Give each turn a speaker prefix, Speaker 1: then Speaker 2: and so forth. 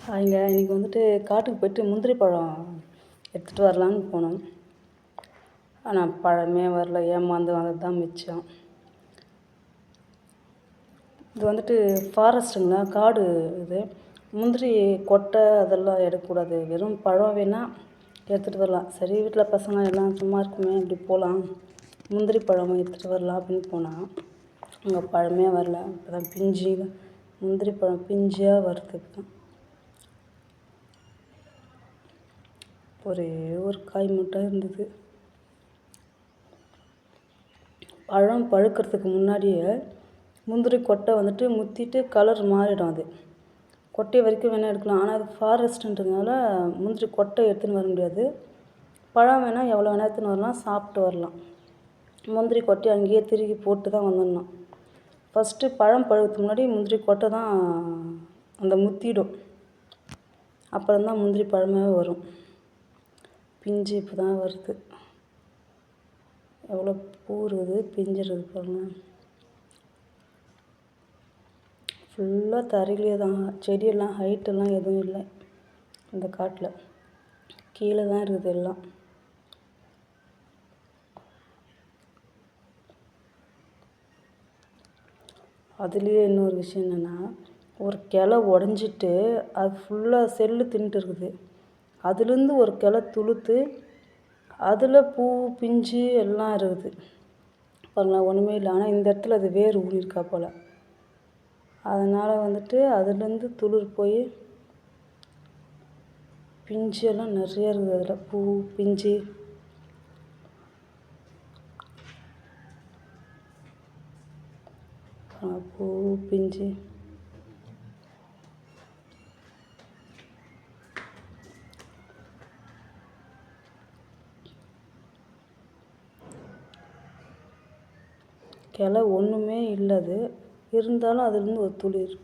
Speaker 1: இங்கே இன்றைக்கி வந்துட்டு காட்டுக்கு போயிட்டு முந்திரி பழம் எடுத்துகிட்டு வரலான்னு போனோம். ஆனால் பழமே வரல, ஏமாந்து வந்தது தான் மிச்சம். இது வந்துட்டு ஃபாரஸ்ட்டுங்களா, காடு இது. முந்திரி கொட்டை அதெல்லாம் எடுக்கக்கூடாது, வெறும் பழம் வேணால் எடுத்துகிட்டு வரலாம். சரி, வீட்டில் பசங்க எல்லாம் சும்மா இருக்குமே, இப்படி போகலாம், முந்திரி பழம் எடுத்துகிட்டு வரலாம் அப்படின்னு போனால் அங்கே பழமே வரல. இப்போ தான் பிஞ்சு முந்திரி பழம் பிஞ்சாக வருது. இப்போ தான் ஒரே ஒரு காய் மட்டும் இருந்தது. பழம் பழுக்கிறதுக்கு முன்னாடியே முந்திரி கொட்டை வந்துட்டு முற்றிட்டு கலர் மாறிடும். அது கொட்டை வரைக்கும் வேணால் எடுக்கலாம். ஆனால் அது ஃபாரஸ்ட்டுன்றதுனால முந்திரி கொட்டை எடுத்துன்னு வர முடியாது. பழம் வேணால் எவ்வளோ வேணால் எடுத்துன்னு வரலாம், சாப்பிட்டு வரலாம். முந்திரி கொட்டை அங்கேயே திருகி போட்டு தான் வந்துடணும். ஃபஸ்ட்டு பழம் பழுக்கிறதுக்கு முன்னாடி முந்திரி கொட்டை தான் அந்த முற்றிடும். அப்புறம்தான் முந்திரி பழமே வரும். பிஞ்சு இப்போ தான் வருது. எவ்வளோ பூ இருக்குது, பிஞ்சிருது பாருங்க. ஃபுல்லாக தரையிலே தான், செடியெல்லாம் ஹைட்டெல்லாம் எதுவும் இல்லை. இந்த காட்டில் கீழே தான் இருக்குது எல்லாம். அதுலேயே இன்னொரு விஷயம் என்னென்னா, ஒரு கிளை உடஞ்சிட்டு அது ஃபுல்லாக செல்லு தின்ட்டு இருக்குது. அதுலேருந்து ஒரு கிளை துளுத்து அதில் பூ பிஞ்சு எல்லாம் இருக்குது பாருங்களா, ஒன்றுமே இல்லை. ஆனால் இந்த இடத்துல அது வேர் ஊறியிருக்கா போல். அதனால் வந்துட்டு அதுலேருந்து துளிர் போய் பிஞ்சு எல்லாம் நிறைய இருக்குது. அதில் பூ பிஞ்சு பூ பிஞ்சு கிளை ஒன்றுமே இல்லை. அது இருந்தாலும் அதுலேருந்து ஒரு துளிர்